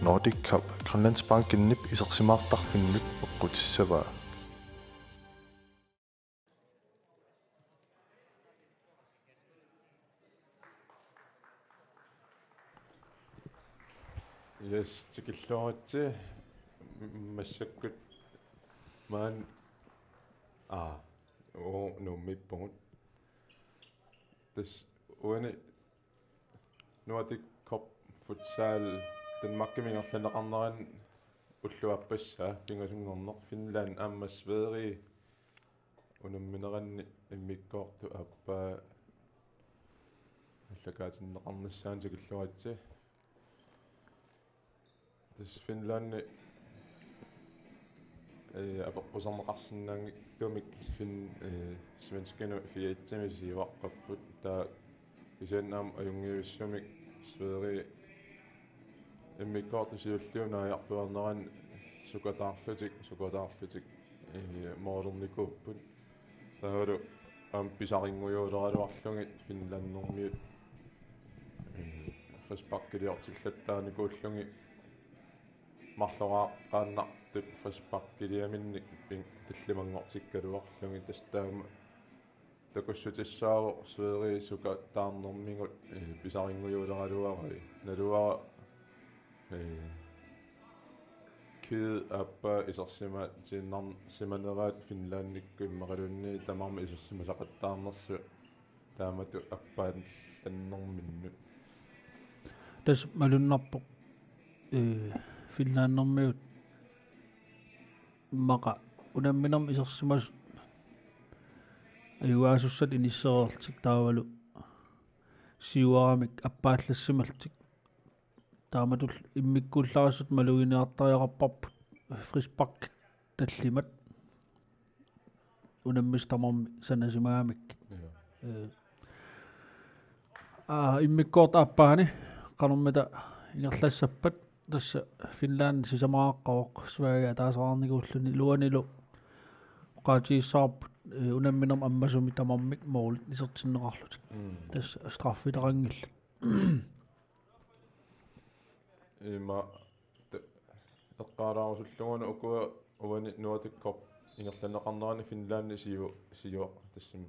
Nordic Cup Grønlandsbanken nip isarsimaartarfinnut eqqutissavaa. Yes, tikilluaritsi massakkut maan nummippungut tas uani Nordic Cup futsal Danmarkimiorlaneqarneran ulluappassaa pingasungorneq Finland amma Sverige unammineranni immikkoortu appaa allakaatinneqarnassaan tikilluaritsi tas Finland апеққусарнеқарсинаанги тумик свенскину фиатсимисиваққаппут таа кисианнаам аюнгиуссумик Sverige иммиккоорту сиуллиунааярпуарнеран сукатаарлутик моодерникууппут таалу писарингуйуулералуарлугит финланнэрмиут фаспаккилиортиллаттааникууллуги марлорааққааннартут фаспаккилиаминник таллимангортиккалуарлуги тастаама такуссутиссаавоо Sverige сукатаарнэрмигут писарингуйуулералуари налуара кид аппа исерсима тиннар симанераат Финландикку иммақалунни тамарма исерсима сақаттаарнерсу таамату аппаат ланнэрминнут тас малуннарпо Finlandnermiut maqa unamminam isarsimas ayuaasussat inisseerertik taavalu siuaramik appaallassimaltik taamatul immikkuullaarassut malugineartariaqarparput frispark tallimat unammistamarmi sanasimaamik immikkoort aappaani qanermita ingerlassappat tässä Finland sisamaaqqaroq Sverige taasaraarniguulluni luanilu qaatiissaarput unamminam ammasumi tamarmik moolit isertinneqarlut tässä straffiterangilla ima eqqaalaarusulluguna ukua uani Nordic Cup ingerlaneqarnerani Finlandi siuaq tassam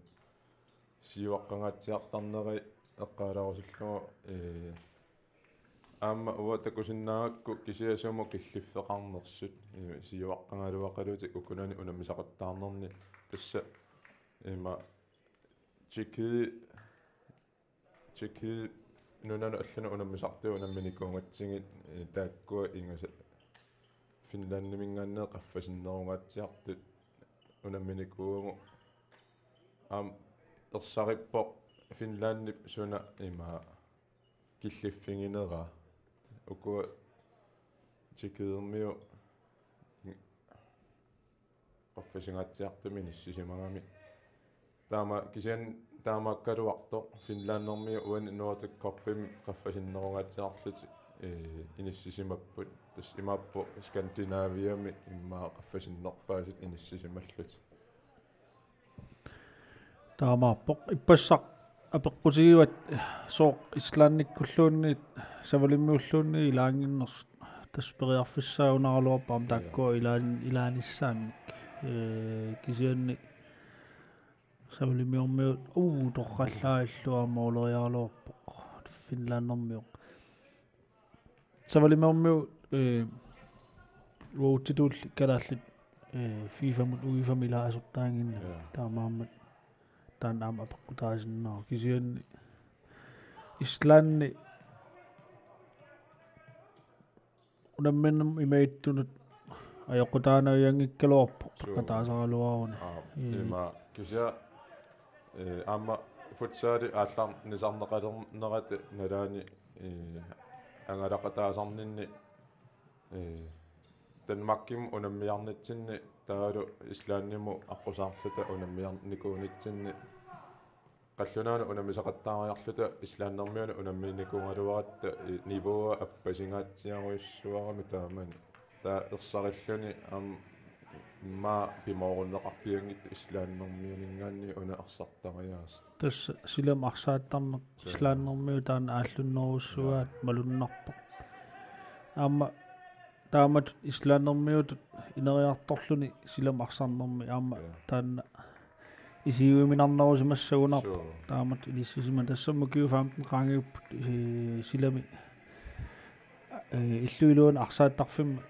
siuaqqangaatiartarneri eqqaalaarusullugu amma uatakusinnaakku kisiasumu killifeqarnersut siuaqqangaluaqalutik ukunani unammisaqattaarnerni tassa ima chiki nunanu allana unammisartuu unamminikuungatsingit taakkua ingasa Finlandimingaannee qaffasinnerungaatiartut unamminikuungu ersarippoq Finlandip suna ima killiffingineraa ukua tikidermiu qaffasingaatsiartumi nissisimagami taama kisian taamaakkaluartoq Finlannermiu uani Nordic Cupim qaffasinnерунгаатиарлути inissisimapпут тас имааппу Скандинавиами иммаа qaffasinnерпаасут inissisimallути taamaarpoq ippassaq apeqqutigivat sooq Islannikkulluunniit savalimmiulluunni ilaanginners tasperiarfissaaunaraluarpaam taakkua ilaanissaannik kisianni savalimmiormiut torqallaailluamooleriarluarpoq Finlannermiuq savalimmiormiut uutitulli kalaallit FIFA-mut uifamila asortaanginna taamaammat taan aam apeqqutaasinnaa kisianni Islanni unamminnam imaittunut ajoqqutaanauyangikkaluarpoq peqqataasaraluaruni ima kisia amma futsaali aallar nisarneqalernerat nalaani angalaqataasarninni Danmarkim unammiarnitsinni taalu Islannimu aqusaarluta unammiarnikuunitsinni qallunaanu unammisaqattaariarluta Islannermiuna unammiinikuungaluaratta nivua appasingaatsiaruissuarami taamani taa ersarilluni maa pimorunneqarpiangit Islannermiuningaanni una ersartariaas tässä silam arsaattarneq Islannermiu taan aallunnerussuaat malunnarpoq aamma taamat islaannermiutut ineriartorluni silamarsannermi aama taanna isiuiminarnerusimassagunarpa taamat ilissisima tassamma Q15 qaangiupput silami illuiluun arsaattarfimma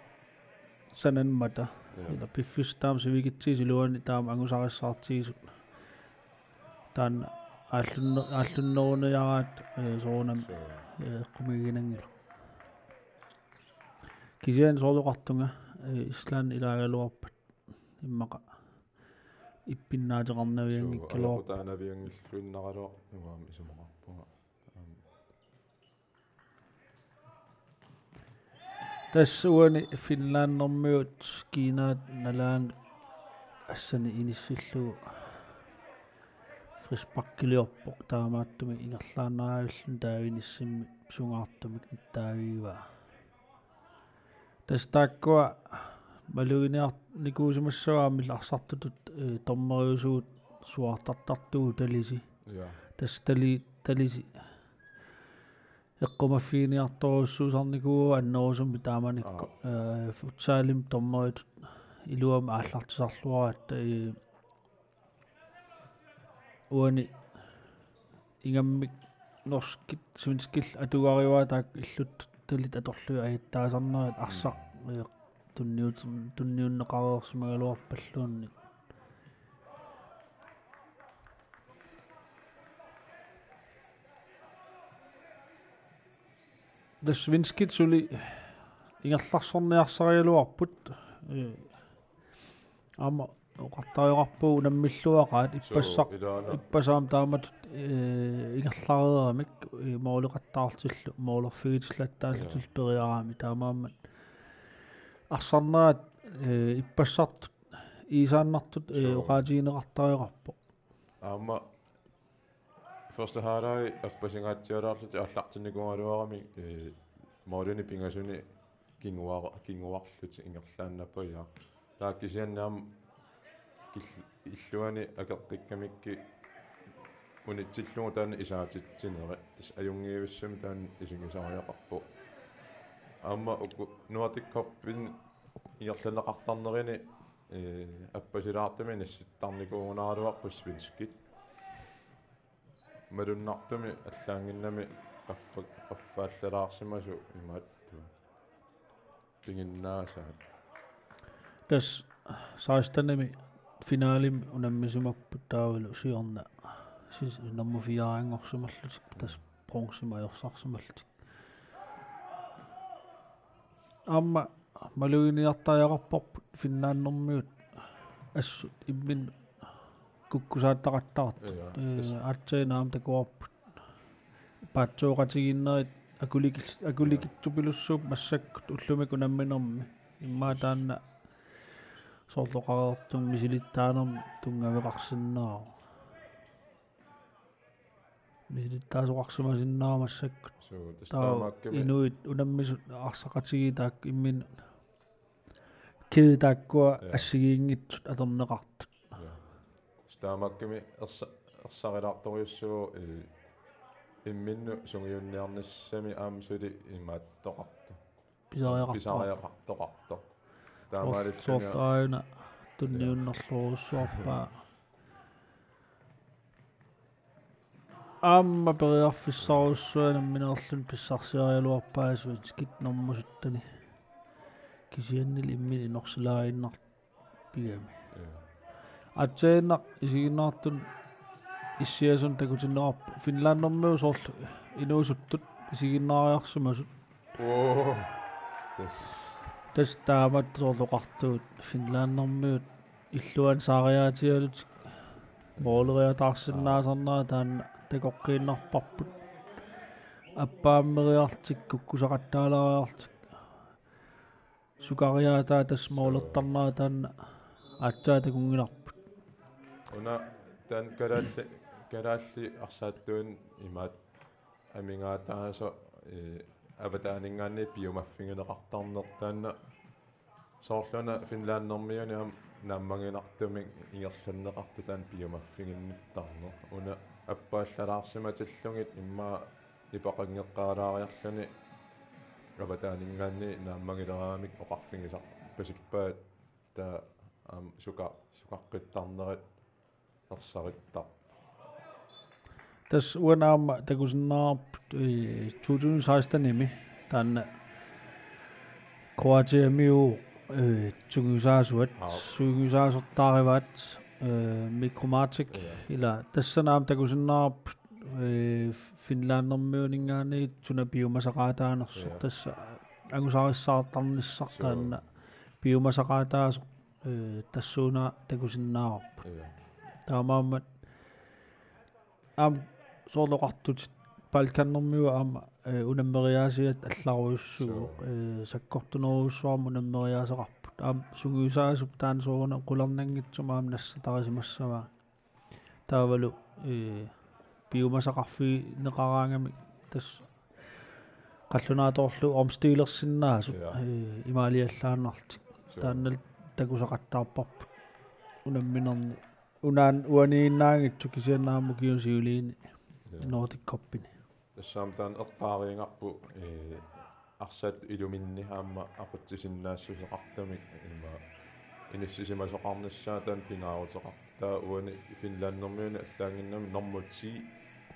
sananmata ila piffis taam sivikitsiisiluani taam angusarissartigisut taanna ааллуннерунаяраат соонам эққумигинангила кисиан соолоқартунга ислаан илагалуарпат иммақа иппиннаатеқарнавиангиккалоо таанавиангиллуиннаралуар нуаам исумақарпуга тассуани финланднэрмиут кинаат налаан ассани иниссиллугу фриспаккилиорпоқ таамааттуми ингерлаанаавиллун таавиниссимми сунгаартумик таавиива тастааккуа малугиниар никуусимассаваамил арсартутут тормериусуут суартартартугу талиси талиси эққумаффигиниарторуссуусарникууа аннерусумми тааманикку футсаалим тормеритут илуама ааллартисарлуараатта уани ингаммик норскит свинскил атугариваа таак иллут талит аторлуи аиттаасарнерат арсақ тунниуннеқареерсимагалуарпаллуунни the свинскит сули ингерларсорниарсариалуарпут аама оқартариоқарпуу наммиллуақаат иппасаам таамат ингерлареерамик моолеқаттаартиллу моолерфигитиллаттааллутил периараами таамааммат арсарнерат иппассартут иисааннартут оқаатигинеқартариоқарпо аама første halvleg аппасингаатсиалаарлути аллартинникуалуарами моолуни пингасуни кингуарлути ингерлааннаппаяа тааккисианнаам иллуани акеққиккамикки унитсиллугу таана исаатитсинери тас аюнгиивиссами таана исигисариақарпу аама уку Nordic Cup-ин иерланеқартарнерини аппасилаартами насситтарникуугунааралуарпу свинскит малуннартуми аллаангиннами qaffaallalаарsimасу имаатту пингиннаасаат тас саастанами финалим унаммисумаппут таавалу сиорна сис номер 4 ангорсумаллутик тас бронзимаёрсарсумаллутик амма малугиниартаажақарпарпут финнааннэрмиут ассут иммин куккусааттақаттарат аатсаинаам такуарпут паатсооқатигиннерит акуликитсупилуссууп массаккут уллумику намминерми иммаа таанна соорлоқареертум мисилиттаанерми тунгавеқарсиннаа мисилиттаасоқарсимасиннаа массаккут инуит унаммисут арсақатиги таак иммин кедааккуа ассигиингитсут атернеқартут таамаккими ерсарилаарторюссуу имминну сунгиунниарниссами аамсули имааттоқарта писариақартоқарто таамаалиллуни соорлаана тунниуннерлууруссуарпаа аама периарфиссаруссуанам минерлун писсарсиариалуарпаа свинскит нормусуттани кисианнил иммин инорсилааиннар пигами атсеэннақ исигиннаартун иссиасун такутиннеқарпу финланднэрмиу соорлу инуусуттут исигиннаариарсимасут тас таамат соорлоқартуут финланднэрмиут иллуан саариаатиалутик моолериатаарсиннаасарнаа таанна такоққииннарпарпут аппааммериартик куккусақаттаалариартик сукариаатаа тас моолертарнаа таанна аатсаата кунгиларпут уна таан караалли арсааттуун имаат амингаатаасо аватаанингаанни пиумаффингенеқартарнер таанна соорлуна финланднэрмиуниам нааммагинартумик ингерланнеқарту таан пиумаффингинниттарнер уна аппааллалаарсиматиллугит иммаа ипақангеққаалаариарлуни Avataningaanni naammagileramik oqarfingisar pasippaat taa suqaqqittarnerat ersarittar tas uanaama takusinnaarput 2016 imi taanna Kroatiamiu tungisaasuat suugiusaasortaarivaat mikromatik ila tassanaam takusinnaarput Finlandermiuningaani tuna biomasaqaataanersu tassa angusaarissaartarnissar taanna biomasaqaataaso tassuuna takusinnaarput taamaammat am soorloqartut palkannermiu aama unammeriaasiat allaruissugu sakkortuneruussuarmu unammeriaaseqarput aam sungiusaasup taan sooruna qularnangitsum aam nassataarisimassava taavalu biomasaqarfi neqaraangami tas qallunaatorlu omstiilersinnaasu imaaliallaannarti taannal takusaqattaarparput unamminerni unaan uaniinnaangitsu kisiannaammu kiusiuliini Nordic koppini тассаам таан эққаарингарпу арсаат илуминни хаама ақутсисиннаассусеқартамик има иниссисимасоқарниссаа таан пингаарутеқар таа уани финланднэрмиуни аллаангиннами нормутси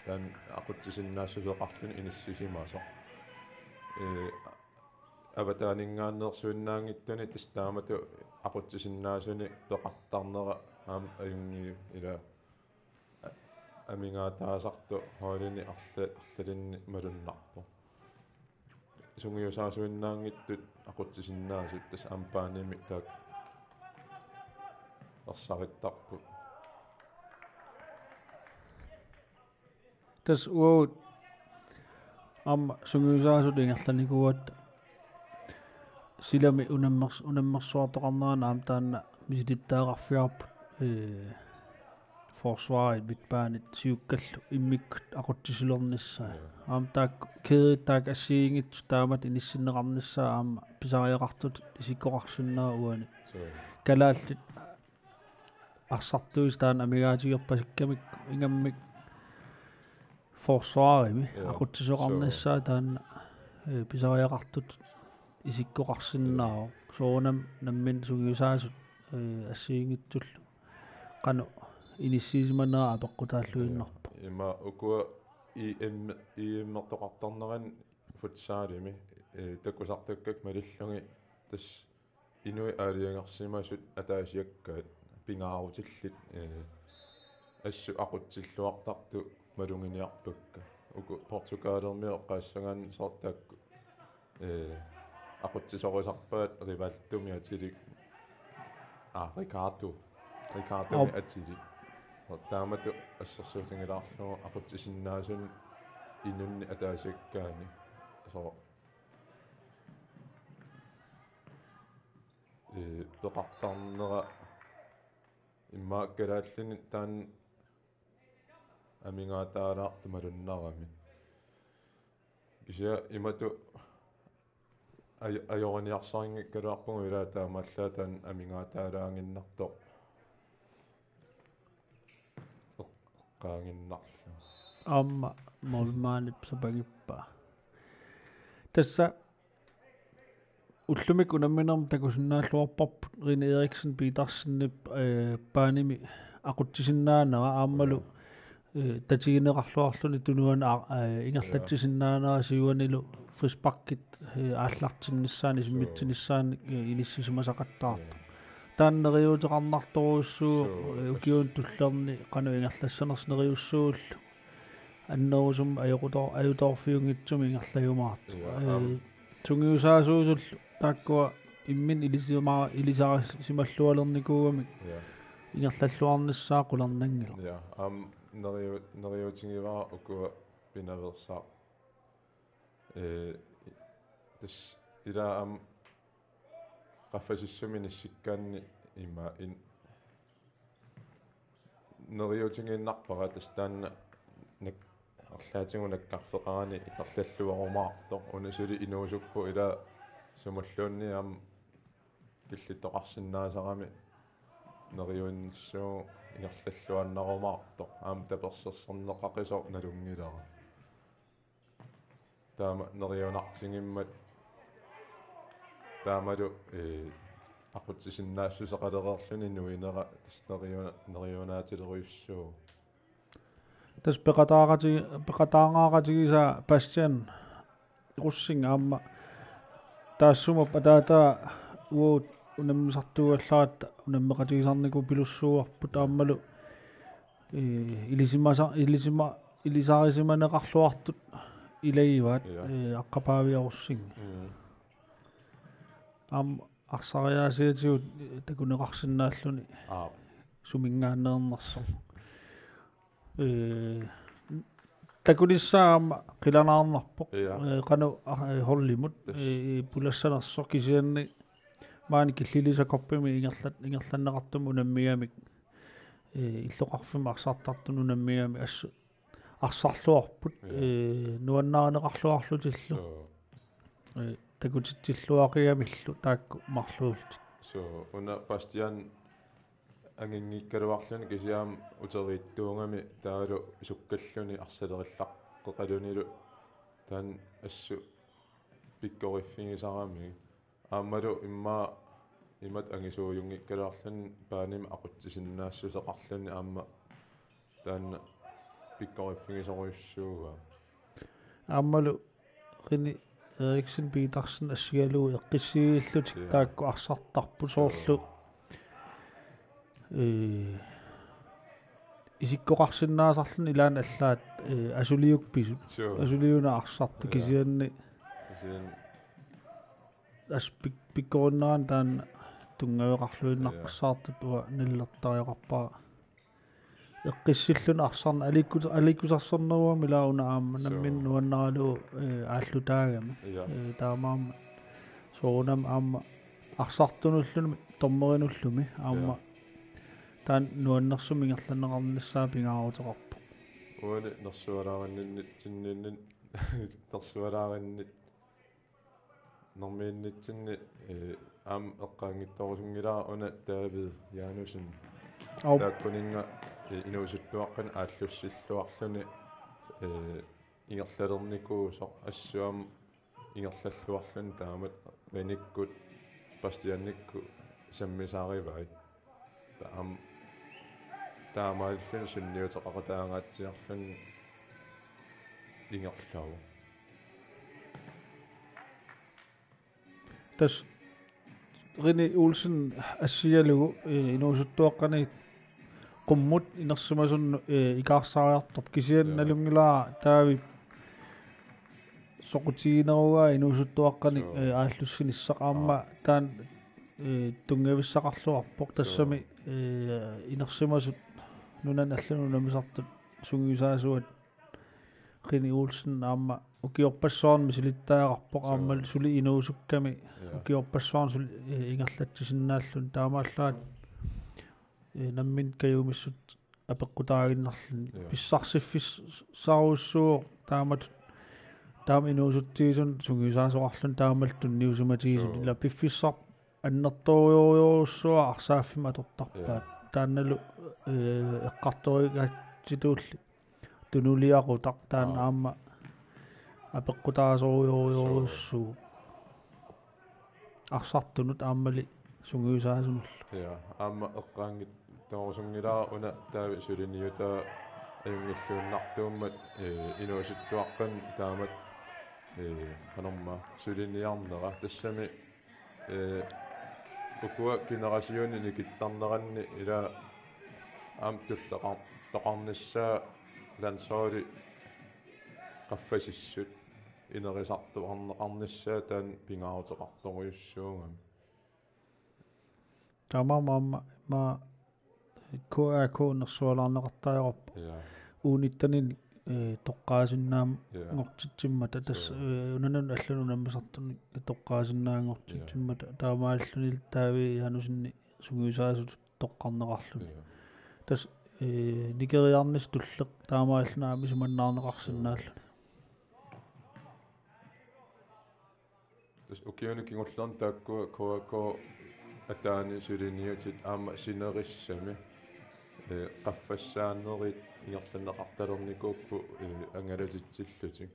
таан ақутсисиннаассусеқарлуни иниссисимасо аватаанингааннерсуиннаангиттуни тастаамату ақутсисиннаасуни пеқартарнера аам аюнги ила амингаатаасарту хоолини арлалинни малуннарпу сунгиусаасуиннаангиттут ақутсисиннаасут тас ампааними таак ерсариттарпу tas uut am sungiusaasut ingерланикуат silami unammersuartoqarnaana aam taanna misitittaaqqarfiarput forsvaret mitbaanit siukkallu immikkut aqutsisulernissa aam taak keeditaak assiingit taamat inissinneqarnissaa aama pisariaqartut isikkoqarsunnaa uani kalaallit arsartuis taan amigaatigerpasakkamik ingammik forsvarimi aqutsisoqarnissaa taanna pisariaqartut isikkoqarsinnaa soonam nammin sugiusaasut assiingitsullu qanu inissiisimanaa apeqqutaalluinnarpu има укуа иэммертоқартарнеран футсаалими такусартаккак малиллунги тас инуи аалиангерсимасут атаасиаккаат пингаарутиллит ассу aqutsилluартарту малунгиниарпакка уку португалерми эққаассагаан сортаакку aqutsisорисарпаат ривалтуми атилик Ricardo atili таамату ассерсуутингилаарлугу aqutsisinnaasун инунни атаасиаккаани со пеқартарнера иммааккалааллини таан амингаатаалаарту малуннарами ися имату ajoriniarsaringikkaluarpungu ila taamallaa taan amingaataalaanginnarto eqqaanginnarlu amma molmaanip sapagippa tassa ullumik unamminerm takusinnaalluarparput Rine Eriksen Petersenip paanimi aqutsisinnaanera aammalu tatigineqarluarluni tunuan ingerlatsisinnaanera siuanilu frispakkit aallartinnissaani simmittinissaani inissisumasaqattaartu taanneriuteqarnartoruussuu ukiun tullerni qanu ingerlassanersineriussuullu annerusum ajutorfiungitsumi ingerlajumaartu tungiusaasuusullu taakkua immin ilisarisimallualernikuugamik ingerlalluarnissaa qularnangila neriutingivara ukua pinaversaa tas ila am qaffasissumi nissikkaanni ima in neriutinginnarpara tas taanna nak арлаатингу наккарфеқарани икерллуаруmaarto унасули инуусуппу ила сумаллуунни аам киллиттоқарсинаасарами neriuinnissugu ингерллуаннаруmaarto аам таперсерсернеқақисо налунгилара таама нeriunartingimmat таамалу ақутсисиннаассусақалереерлүни нуинера нeriunaatileruissuu тас пеқатаагааратигиса пассиан руссинга аама таассума патаата уут унаммисартугалларатта унаммеқатигисарнику пилуссууарпу таамалу илисаарисиманеқарлуартут илаиваат аққапаавиаруссинга арсариаасиатигут такунеқарсинааллуни сумингааннернерсо такунissaama qilanaarnarpoq qanu hollимут пулассанерсо кисианни маани киллилисакорпими ингерланнеқартум унаммиамик иллоқарфима арсаартартун унаммиами ассу арсарлуарпут нуаннаарнеқарлуарлутиллу такутитсиллуақиамиллу таакку марлуулт so una bastian ангингиккалуарлуни кисиаам утерииттуунгами таалу суккаллуни арсалериллаққеқалунилу таан ассу пиккориффигисарами ааммалу имат ангисууюнгиккалуарлуни пааним ақутсисиннаассусеқарлуни аама таан пиккориффигисоруйуссууга ааммалу қини Eriksen Petersen ассигалуу эққиссигииллутик таакку арсартарпу соорлу исиккоқарсинаасарлуни илаан аллаат асулиукписут асулиуна арсарту кисианни ас пиккориннаан таан тунгавеқарлуиннаққассаартут уа ниллертариоқарпаа эққиссиллуна арсарна аликкусарсернеруами лауна аама наммин нуаннаралуу ааллутаагами таамаама соорунам аама арсартунуллуни тормеринуллуми аама таан нуаннерсуми ингерланнеқарниссаа пингаарутеқарпу уани нерсуалааранниннит тинниннин нерсуалаараннит нормииннитсинни аам эққаангитторусунгилаа уна таавид яанусин тааккунинга инуусуттуаққан ааллуссиллуарлуни ингерлалерникуусо ассуам ингерлаллуарлуни таамат маниккут пастианникку саммисааривай таам таамааллуни сунниутеқақатаангаатсиарлуни ингерлау тас Rene Olsen ассиалугу инуусуттуаққани qumмут инерсимасун икаарсариартоп кисианналунгилаа таави соқутигинеруга инуусуттуаққани ааллуссиниссақаама таан тунгависсақарлуарпоқ тассами инерсимасут нунан аллуну намисартут сунгисаасуат Rene Olsen аама укиорпассуарми силиттаақарпоқ ааммал сули инуусукками укиорпассуарни сули ингерлатсисиннааллун таамааллаат наммин каюмиссут апеққутаагиннарлун писсарсиффиссааруссуу таамат таам инуусуттигисун сунгисаасоқарлун таамалтун ниусуматигисун ила пиффиссар аннерториориоруссуа арсааффима тортарпаат таанналу эққарторигатситуулли тунулиақутақ таан аама апеққутаасориориоруссуу арсартунут ааммали сунгисаасунулла аама эққаангит тоорусунгилаа уна таави сулиниута аюнгиллууннартууммат инуусуттуаққан таамат канорма сулиниарнера тассами укуа генерасиони никиттарнеранни ила аам туллеқар тоқарниссаа лансооли qaffasissut inerisaartuarneqarnissaa taan pingaaruteqartoruissuungam тамаамаама ма KNR нерсуалаарнеқартаажорпу уунитtanini тоққаасиннаам ngortitsimмата тас унанун аллуну наммасартуни тоққаасиннаангортитсиммата таамааллуни таави янусинни сунгисаасут тоққарнеқарлуни тас никериарнис туллеқ таамааллунаами суманнаарнеқарсинааллуни тас укиуни кингуллерн тааккуа коако атаани сулиниутит аама синериссами qaffassaannerit ингерланнеқарталерникууппу ангалатитсиллутик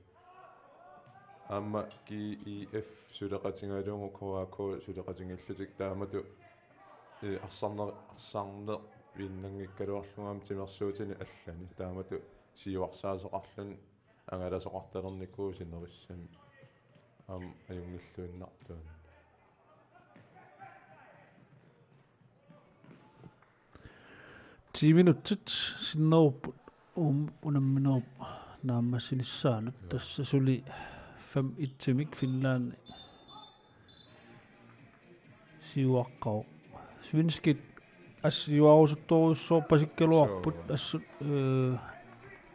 Amma KEF suleqatingaluungu koako suleqatingillutik taamatu арсарнер виннангиккалуарлугаам тимерсуутини аллани таамату сиуарсаасоқарлун ангаласоқарталерникуу синериссами аюнгиллуиннартуан 10 minutit sinneruput unamminerup naammassinissaalut tassasuli 5-1 timik Finland siuaqqao svinskit ассиуарусутторуссоо пасиккалуарпут ассут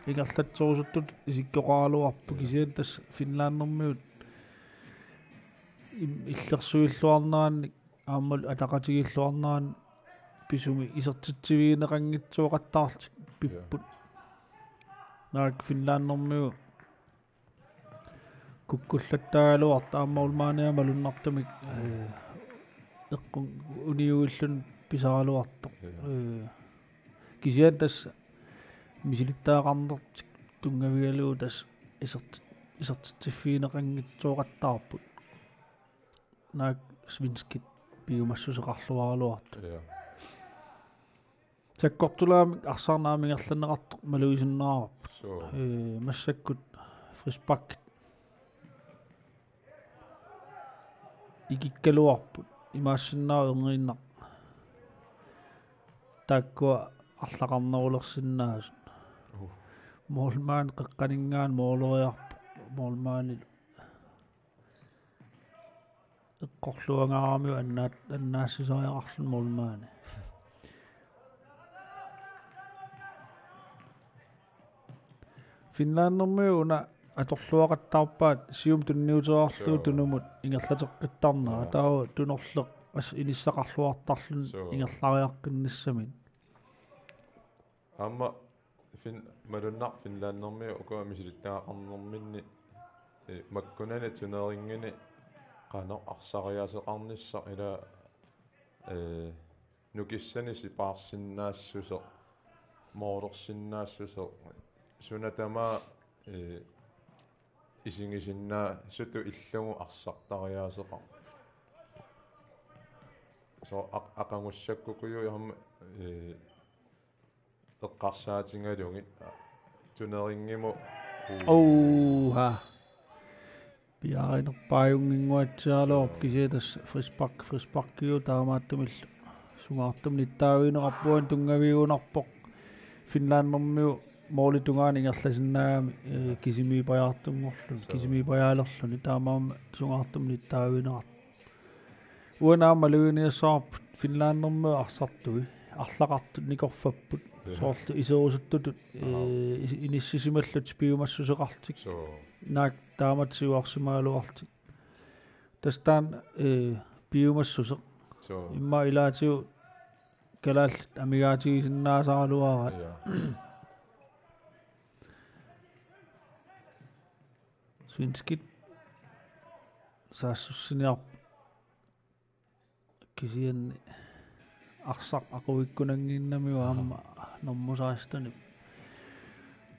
ингерлатсорусуттут исиккоqaaluarpu кисиан тас финлааннэрмиут иллерсуиллуарнеранник ааммал атақатигиллуарнеран писуми исертитсивиинеқангитсуоқаттаарлик пиппут наак финлааннэрмиу куккуллаттаагалуарта ааммаулмааниа малуннартамик эққун униуиллун писаралуарто кисиан тас мисилиттаақарнертик тунгавигалуу тас исертитсиффиинеқангитсуоқаттаарпут наак свинскит пиумассусеқарлуаралуарту таккортулаамик арсаарнаамингерланеқартоқ малуисиннаараппут массаккут фриспаккит икиккалуарпут имаассиннаа энгериннақ таккуа арлақарнерулерсиннаасут моолмаан қеққанингаан моолериарпу моолмаани эққорлуангаарамиу аннаассисариақарлун моолмаани финлааннэрмиу уна аторлуақаттаарпаат сиум тунниутерарлуу тунумут ингерлатеққиттарнера таа тунерлеқ ас иниссақарлуартарлун ингерлариаққиннассамин амма малуннар финлааннэрмиу укуа мисилиттаақарнэрминни маккунани тунерингини qano арсариасеқарнisса ила нукиссани сипаарсиннаассусо моолерсиннаассусо сунатама исингисиннаа суту иллугу арсартариаасеқар со ақангуссаккукуйу яхам эққарсаатингалугит тунерингиму оуха пиаринерпааюнгингуатсаалоор кисиатас фриспаккиу таамааттумилл сунгаартум ниттаавинеқарпуан тунгавиунарпоқ финлааннэрмиу моолитунгаани ингерласиннаагами кисимипаjaartungorlun кисимипаjaалерлуни таамаама сунгаартум ниттаавинеқар уанаама луиниассаарпут финлааннэрмиу арсартуи арлақартут никорфаппут соорлу исерусуттутут иниссисималлут пиумассусеқартик наак таамат сиуарсимаалуартик тастаан пиумассусеқ имма илаатиу Kalaallit амигаатигисиннаасаралуара свинскит саассуссиниар кисианни арсақ ақуиккунангииннамиу аама нормусаастани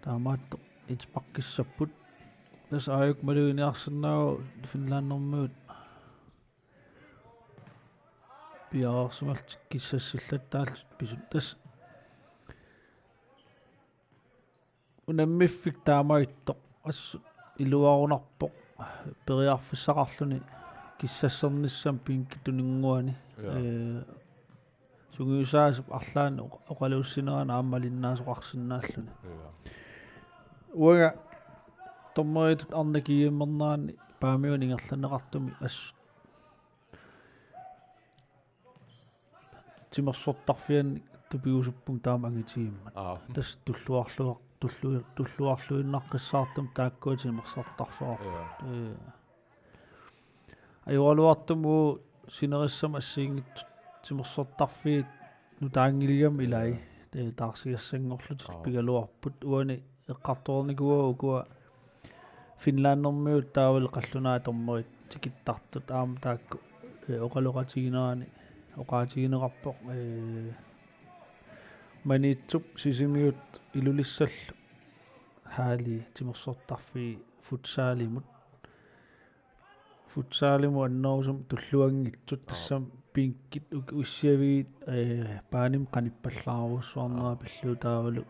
таамаатто итпаққиссаппут тас аюк малуиниарсинаагу финлааннэрмиут пиаарсималтик киссассиллаттааллут писут тас унаммиффик таамаитто ассут илуарунарпоқ периарфиссақарлуни киссассерниссам пинкитунингуани сугиусаасуп арлаан оқалууссинерана ааммалиннаасоқарсинааллуни уага томмоитут арнакииммернаани паамиун ингерланеқартуми ассут тимерсортарфианни тупиусуппун таама ангитииммат тас туллуарлуиннаққиссаартам тааккуа тимерсортарфаа аюалуартуму синериссам ассиингит тимерсортарфиит нутаангилиам илай таарсиассангорлут пигалуарпут уани эққарторникуа укуа финлааннэрмиут таавал қаллунаа торморит тикиттартут аама таакку оқалоқатигинерани оқаатигинеқарпоқ манитсуп сисимиут илулиссаллу хаали тимерсортарфи футсаалимут futsaalimu annorsum tulluangitut tassam pinkit ussiavigit paanim qanippallaaruussuarnera pillu taavalu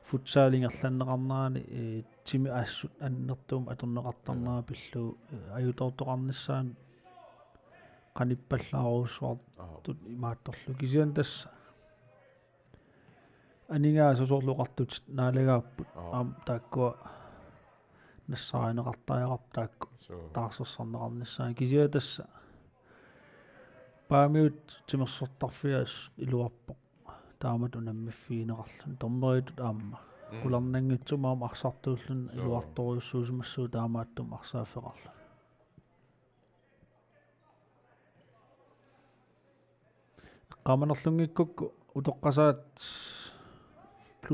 futsaalingerlanneqarnaani timi aassut annertuum atorneqartarnera pillu ajutortoqarnissaan qanippallaaruussuart tut imaattorlu kisian tassa aningaasusorluqartutit naalegaapput taakkua nassarineqartariaqarp taakku taarsersorneqarnissaan kisia tassa paamiut timersortarfias iluarpoq taamat unammifiineqarlun tormeritut aamma qularnanngitsumaam arsartuullun iluartoriussuusimassuu taamaattum arsaaffeqarlu qamanerlungikkukku utoqqasaat +45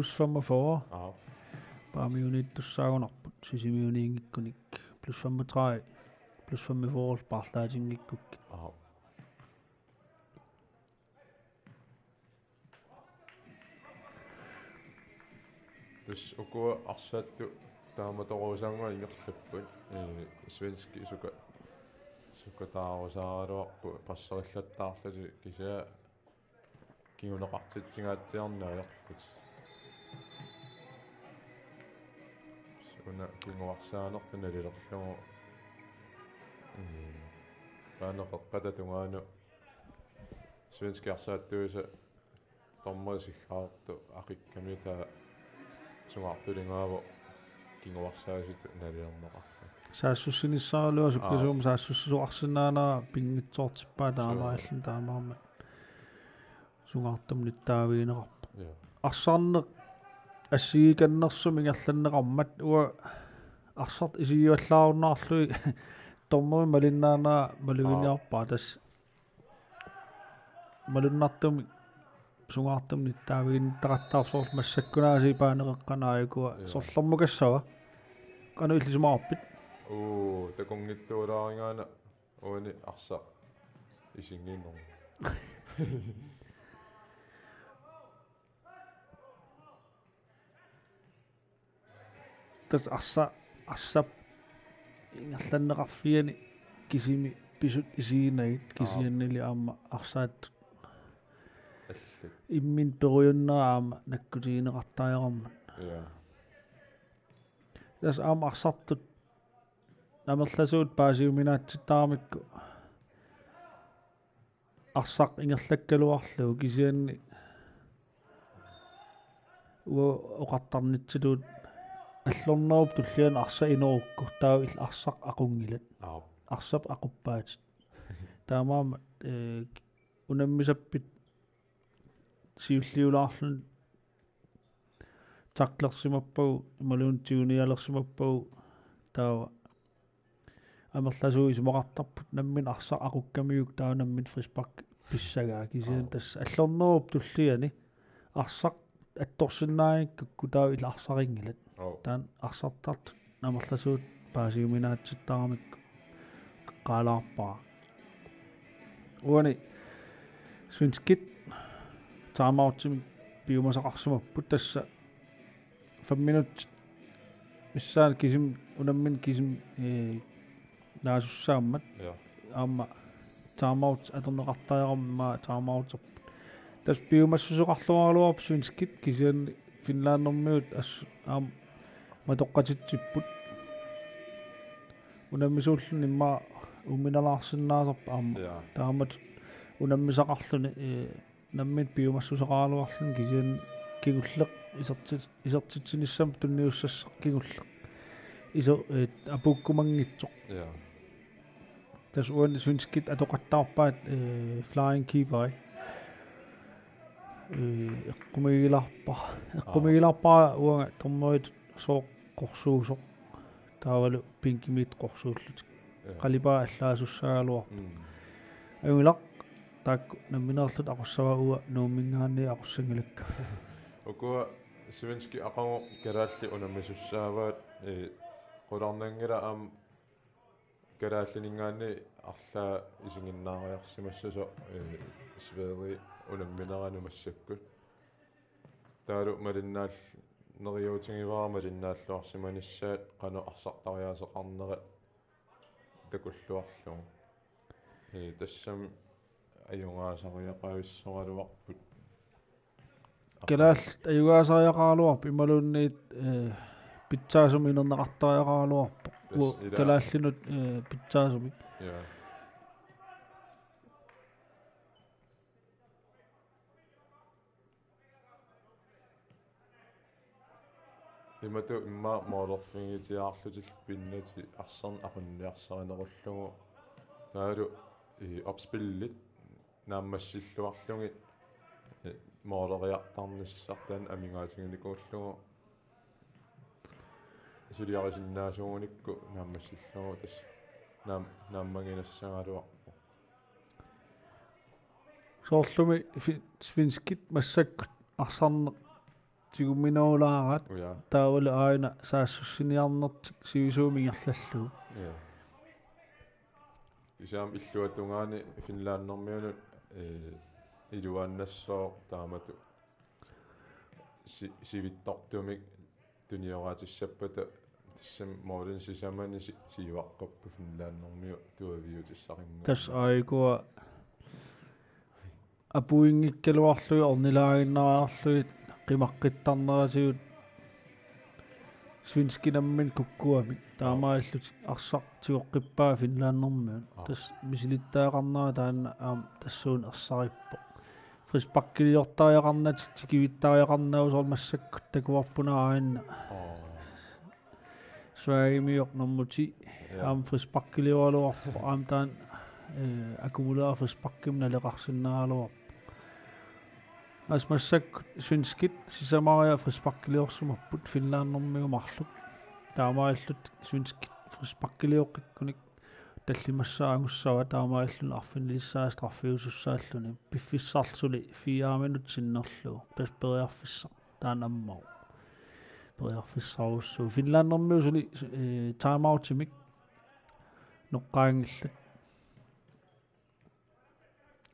paamiuniittussaagunarput sisimiuniingikkunik +35 +45 parlaatingikkuk dus ukua arsaattu taamatoruusaanga ingerlapput svenski suka taarusaaraluarpu qasserillattaarlasi kisia kinguneqartitsingaatiarnaajarput una kinguarsaanertu nalilerlugu paaneqeqqatatungaanu svenski arsaattuusa tormerisiggaartu aqikkamiuta sungaartulingaavo kinguarsaasit nalilerneqarta saassussinissaaluа sukkasuum saassussuarsinnaanaa pingitsoortippaa taamaallun taamaarma sungaartum nittaaviineqarpu arsaarneq ассигиканнерсум ингерланнеқармат уа арсарт исигиуаллааруннаарлуи тормери малиннаанаа малугиниарпаа тас малуннартуми сунгаартум ниттаавигинтақаттаарсоор массаккунааси паанеқеққанааюкуа сорлэрмукассава қану иллисумаарпит таконгиттуулааringaana уани арса исингиннер tas arsa ingerlanneqarfiani kisimi pisut isiinagit kisiannili aamma arsaat immin perujunneraa aamma nakkutigineqartariaqarmat tas aamma arsartut namerlasuut paasiuminaatsittaaramikku arsaq ingerlakkaluarlugu kisianni oqartarnitsiluut аллорнеруп туллиан арса инорукку таа ил арсақ ақунгилат арсап ақуппаатит таамаама унаммисаппит сиуллиулаарлун таклерсимаппагу малуунтигуниалерсимаппагу таава амерласуу исумақартарпут наммин арсақ ақуккамиук таанаммин фриспак писсагаа кисиан тасса аллорнеруп туллиани арсақ атторсиннаагикку таа ил арсарингилат таан арсартарт намерласуут паасиуминаатситтарамикку qaalaarpaa уани свинскит таамаутсим биумасақарсумаппут тасса 5 минут миссаан кисим унаммин кисим наасуссааммат аама таамаут аторнеқартариақарма таамаутер тас биумассусоқарлуаралуарп свинскит кисиан финландермиут аам матоққатитсиппут унаммисууллун имма уминалаарсинаасарпа аама таамат унаммисақарлуни наммит биумассусеқаалуарлун кисиан кигуллеқ исертитсиниссам тунниуссассақ кигуллеқ исо апуккумангитсоқ тас уан свинскит атоқаттаарпаат flying keeper эққумигиларпаа уанга тормерит соо қорсуусоқ таавалу пинкимит қорсууллутик қалипаа аллаасуссаагалуар аюлақ таак намминерлут ақуссава уа нууммингаанни ақуссангилакка окуа свенски ақамо караалли унаммисуссааваат қуларнангила аам карааллинингаанни арлаа исигиннаариарсимассасо Sverige унамминерану массаккут таалу малиннаал нериутингиваа малиннааллуарсиманиссаат қано арсартариаасеқарнерат takulluarlugu tassam ajungaasariaqavissoraluarput Kalaallit ajugaasariaqaaluarp imalunniit pitsaasumi inerneqartariaqaaluarpo kalaallinut pitsaasumi ja имату имма моолерфингитиаарлутил пиннати арсерн aqunniarsaринеруллугу таалу опспиллит нааммассиллуарлугит моолериартарниссартан амингаатиганикууллугу сулиарисиннаасууникку нааммассиллугу тас нааммагинассагалуарпо соорлуми свинскит массаккут арсарнеқ тигумминаулаараат таавалу аина саассуссиниарнертик сивисуумингерллаллугу исаам иллуатунгаани финлааннэрмиунут илуааннассоо таамату сивиттортумик туниораатиссаппата тассам моолин сисамани сиуаққаппу финлааннэрмиу туавиутиссарингаа тас аигуа апуингиккалуарлуи орнилаагиннараарлуит qimaqqittарнератигут свинскинаммин куккуами таамааллут арсартигоққиппаа финлааннэрмиут тас мисилиттаақарнаа таанна аам тассуун ерсариппо фриспаккилиортариақарнатик тикивиттариақарнау соормассаккут такуарпунаа аинна Sverige miok nummuti aam frispakkiливалуарпо аам таан аккумулера фриспакким налеқарсиннаалуарпо асмассак свинскит сисамариа фриспаккилиорсумарпут финлааннэрмигумарлук таамааллут свинскит фриспаккилиоққиккуник таллимассаагуссава таамааллун арфинилиссаас траффиусуссааллуни пиффиссарлули 4 минут синнерлу тас периарфисса таанаммау периарфиссаруссуу финлааннэрмиусули таймаутимик ноққаангиллат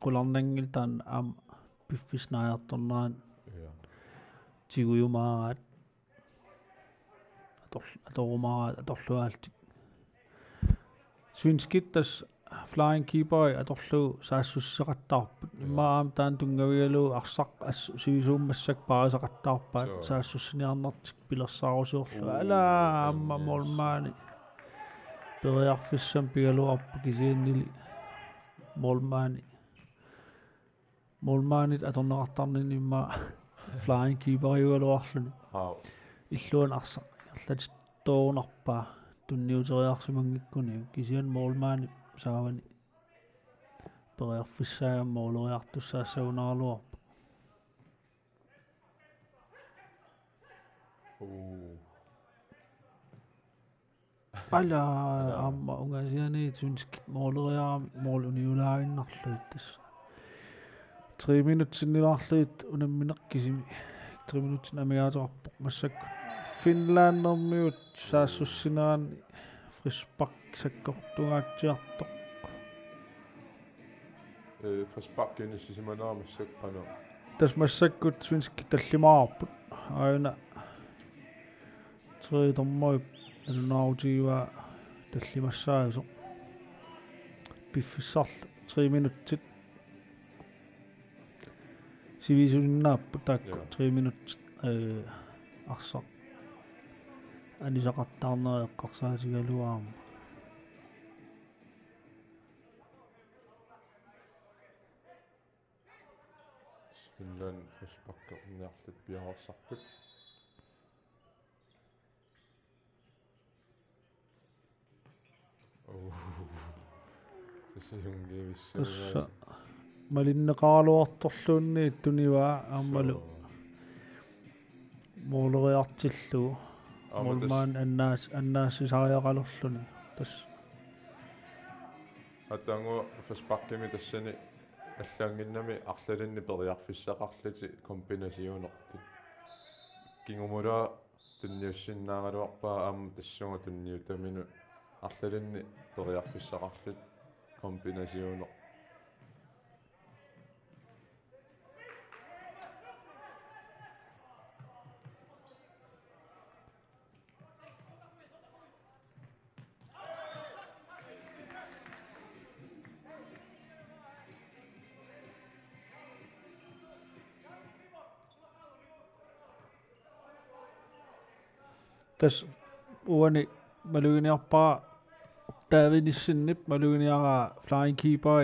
qulарнангил таан аам пиффиснааярторнеран тигуйумаараат аторумаараат аторлуаалтик свинскит тас flying keeper аторлуу саассуссеқаттаарпут иммаам таан тунгавиалу арсақ сивисууммассак паасақаттаарпаат саассуссиниарнартик пилерсаарусиорлу алаа амма молмаани периарфиссам пигалуарпу кисииннили молмаанит аторнеқартарнини имма flying keeper югалуарлуни иллуан арсақ ерлат тоонарпаа тунниутериарсимангиккуни кисиан молмаани саавани периарфиссаа моолериартуссаассагунаарлуарпу ала амма унгасиани тунскит моолериарами моолуниулаагиннарлуит тасса 3 minut sinnilaarluit unammineqqisimi 3 minut amigaatorarpoq massakku Finlandermiut saassussinaani frispak sakkortugaatiartoq frispakkini sisimanaamassakqana tas massakkut svinski tallimaarput aina triitormuip anunaarutiiva tallimassaaso piffissarlu 3 minuttit сивисуннааппу таакку 3 минут арсақ анисақартаарнериэққарсаатигалуаама Finland фриспаккерниарлут пиарсарпут тасса малиннеқаалуарторлуунни туниваа ааммалу моолериартиллу молмаан аннаассисариақалерлуни тас атангу фриспаккими тассани аллаангиннами арлалинни периарфиссақарлути комбинасиунертит кингумула тунниуссиннаагалуарпаа аама тассуга тунниутамину арлалинни периарфиссақарлут комбинасиунер tas uani maluginiarpara taavinissinip maluginiara flying keeper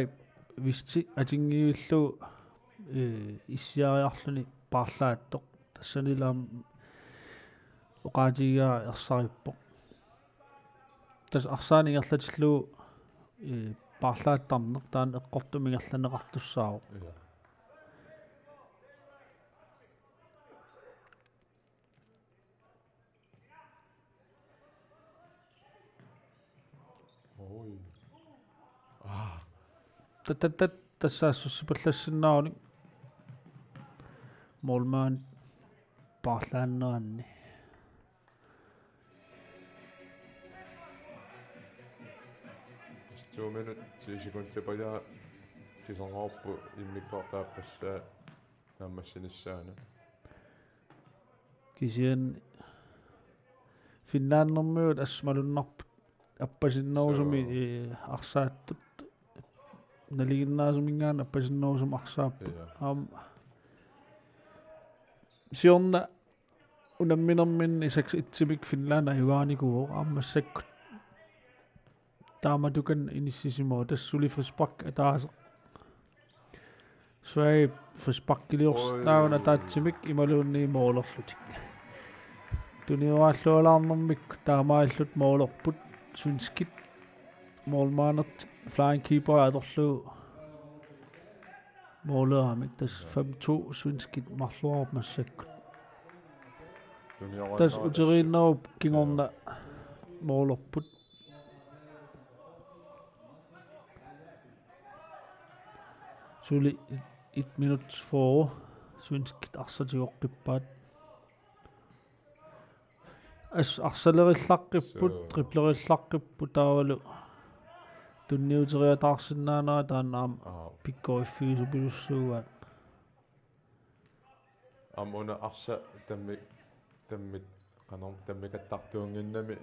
visti atingiullu issiariarluni parlaattoq tassanilaam oqaatigia ersarippoq tas arsaani ingerlatillu parlaattarneq taan eqqortum ingerlaneqartussaaro tatat tassaasussupallassinaaruni molmaan parlaanneranni 2 minut 10 sekuntia kisongaarpu immikkoortaapassaa naammassinissaana kisian Finlandermiut asmalunnarput appasinnarusumi arsaattut naliginnaasumingaan appasinnarusum arsaapput siorna unamminermin isaks itsimik Finland ajuaanikuo aammassakkut taamatukan inissisimo tassuli frisbak ataaseq Sverige frisbakkiliorstauna taatsimik imaluunni moolorlutik tuniuaallualaarnermik taamaallut moolorput svinskit moolmaanert flying keeper atorlu moolaamik tas 5-2 svinskit marluarmassakkut tas uteriinnerup kingorna moolorput suli 1 minut for svinskit arsatigoqqippaat arsalerillaqqipput triplerillaqqipput taavalu tunniuteriataarsinnaanera taannaam pikkoiffigisupillussuugaat amuna arsa tammit qanorm tammikattartuunginnami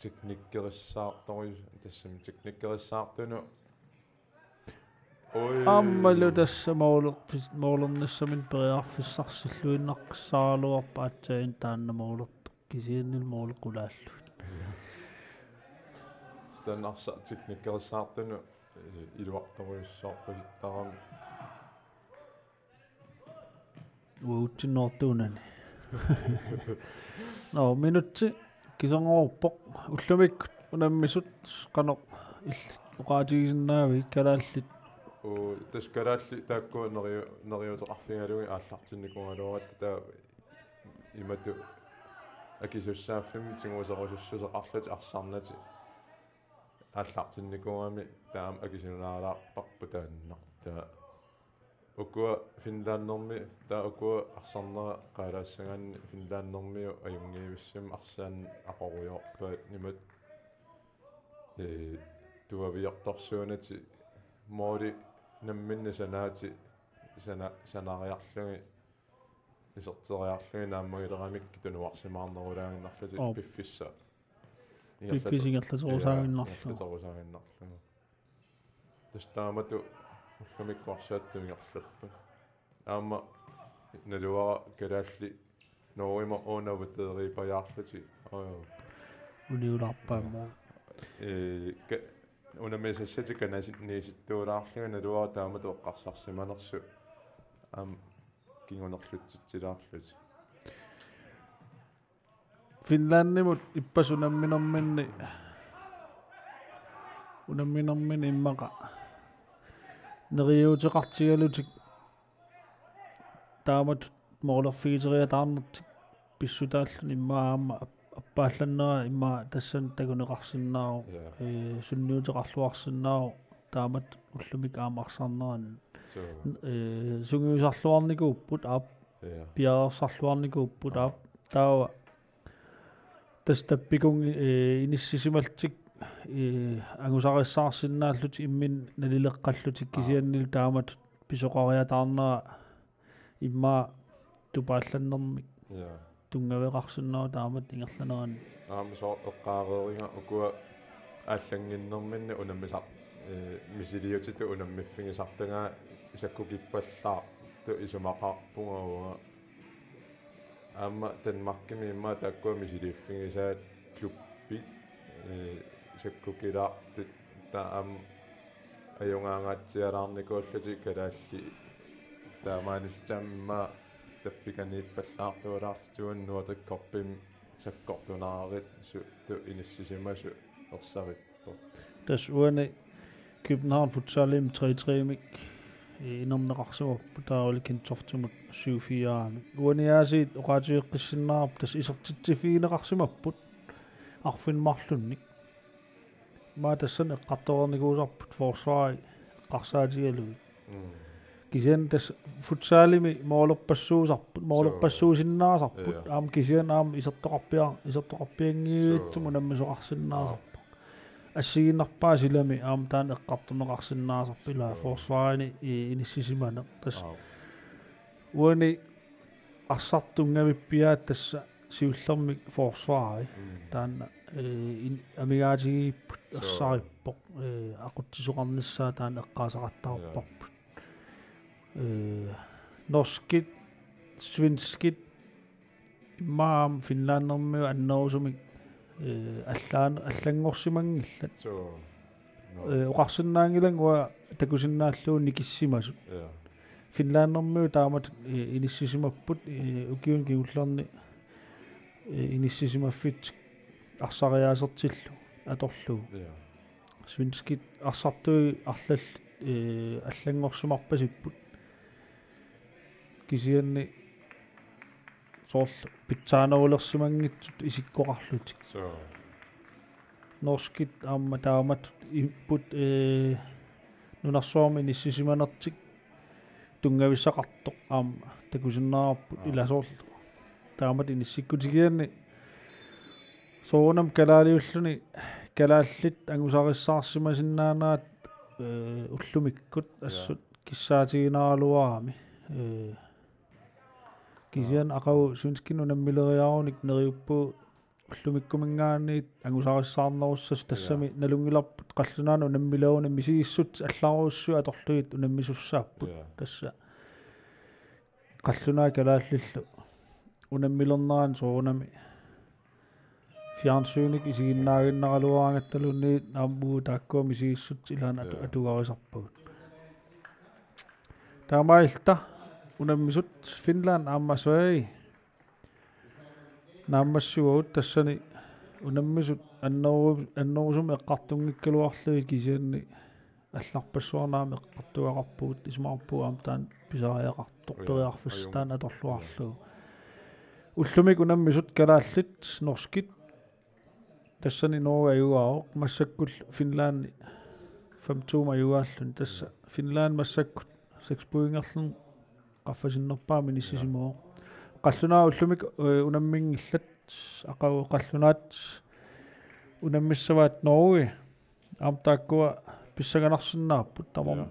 teknikkerissaartorus tassami teknikkerissaartunu аммалу тасса моолернissamin periarfissarsilluinnaqqissaaluarpaatsain taanna moolert kisiannil moolequlaallут станарса teknikkerissaartunu iluartoruissaarpasittaram uutsinnoortuunani no minutti kisongoruppoq ullumik unammisut qanoq oqaatigisinnaavik kalaallit таскалаалли таакку нериутеқарфингалуги ааллартинникунгалуарат таа имату акисуссааффими тигуусерусуссусеқарлати арсарнати ааллартинникунгами таам акисунаалаарпарпу тааннар таа укуа финланднерми таа укуа арсарнера qaalaassangaanni финланднермиу аюнгиивиссам арсаан ақоруйорпаат нимат туавиорторсуунати моори намминна санаати санариарлуги исертериарлуги нааммагилерамик тунуарсимаарнерулаагиннарлути пиффисса пиффисингерлатерусаагиннарлу тастаамату уллумиккуарсааттунгерлерпа аама налуара калаалли норима оонаватерипаяарлути униуларпааммо унамисассатика наситнииситтуулаарлуга налуара таамату эққарсарсиманерсу кингунерлутситсилаарлути Finlandimut ippasunamminerminni immaqa neriuteqartigalutik taamat moolerfigiteriataarnertik pissutaallun immaama appaallanera imma tassan taguneqarsinnaaru sunniuteqarluarsinnaaru taamat ullumik aamarsaarneran sungiusarluarnikuupput aap piarersarluarnikuupput aap taawa tastappikung inissisimaltik angusarissaarsиннааллути иммин налилеққаллутик кисианнил таамат писоқариатаарнера имма тупаалланнэрмик тунгавеқарсиннера таамат ингерланеран аамсоо эққаарееринга укуа ааллангиннэрминна унаммисар мисилиутиту унаммиффигисартангаа исаккукиппаллаа ту исумақарпунгауга Amma Danmarkimi imma takkuami siliffingisaat klubbi sakkukilaa taam ajungaangatsialaarnikuullati kalaalli taamaaniltamma tappikaniippallaartuulaartuun Nordic korpim sakkortunaarit su tu inissisimasu ersarippo tas uane København futsalim 3-3 innerneqarsuarpu taaulikin tortumut 7-4 uaniaasiit oqaatiiqqissinnaarp tas isertitsifiineqarsimapput arfinmarlunnik maa tassan eqqartornikuusarput forsvari qarsaatigalui kisian tas futsalimi moolorpassuusarput moolorpassuusinnaasarput aam kisian aam isertoqarpiangiittumu nammisoqarsinnaasarput ассигиннарпаа силами аамтаан эққартунеқарсинаасарпила форсварини иниссисимане тас уани арсартунгавиппиаат тасса сиуллермик форсвари таанна амигаатигииппут ассариппоқ ақутсисоқарниссаа таан эққаасақаттарпарпут норскит свинскит имаам финландермиу аннерусумик аллангорсимангиллат оqarsinnaangilан уа такусиннааллуун никиссимасут финландермиу таамат иниссисимаппут укиун киуллерни иниссисимаффит арсариаасертиллу аторлуу свинскит арсартуи арлал аллангорсимарпасиппут кисианни сорл питсаанаулерсимангитсут исиккоқарлутик норскит аама таамат импут нунарсуарми ниссисиманертик тунгависсақартоқ аама такусиннаарпут иласоорлу таамат иниссиккутигианни соонам калаалиуллуни калааллит ангусариссаарсимасиннаанаат уллумиккут ассут киссаатигинааралуарами кисиан ақау сунскин унаммилериааруник нериуппу уллумиккумингаанниит ангусариссаарнеруссас тассами налунгиларпут қаллунаана унаммилеруна мисигиссут аллааруссуа аторлуит унаммисуссааппут тасса қаллунаа калааллиллу унаммилернеран соонами фиарнсууник исигиннаагиннаралуаангатталунниит нааммуу тааккуа мисигиссут илаана атугарисарпагут таамаилта унаммисут Finland аама Sverige нааммассугут тассани унаммисут аннерусум эққартунгиккалуарлуит кисианни алларпассуарнаами эққартуақарпуут исмаарпуу аамтаан писариақарторпериарфистаан аторлуарлуу уллумик унаммисут калааллит норскит тассани Norge аюгаақ массаккул Finland 5-2 аюгааллун тасса Finland массаккут 6 поингерлун qaffasinnерпаами ниссисимоо qalлунаа уллумик унаммингиллат ақау qalлунаат унаммиссаваат Norge аамтааккуа писсаганарсиннааппут тамам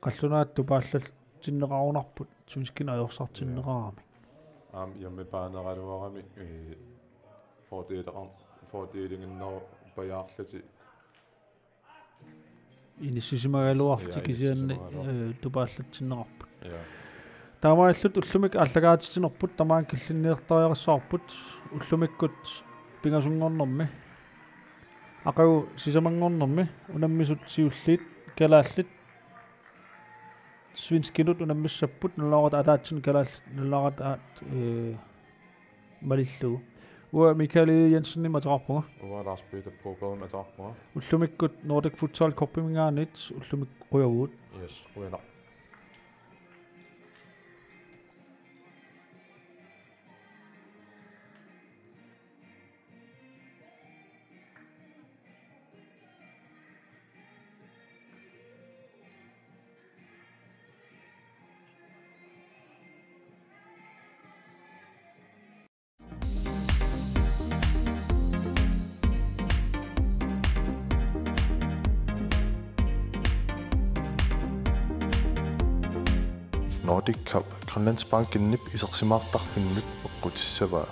qalлунаат тупааллал тиннеқарунарпут сумискина аёрсартиннеқарами аам яммепаанералуарами форделингиннер паяарлати иниссисимагалуарти кисианни тупааллатсиннеқарпут таамааллут уллумик аллагаатитинерпут тамаан киллинниертариарассаарпут уллумиккут пингасунгорнэрми ақагу сисамангорнэрми унаммисут сиуллиит калааллит свинскинут унаммиссаппут нулаарат алаатсин калааллит нулаарат аат малиллуу уа Mikael Jensen матеқарпунга уа Lars Peter Pogum матеқарпунга уллумиккут Nordic futsal korpimингаанит уллумик қуявуут yes қуяна Nordic Cup Grønlandsbanken nip isersimaartarfinnut eqqutissavaa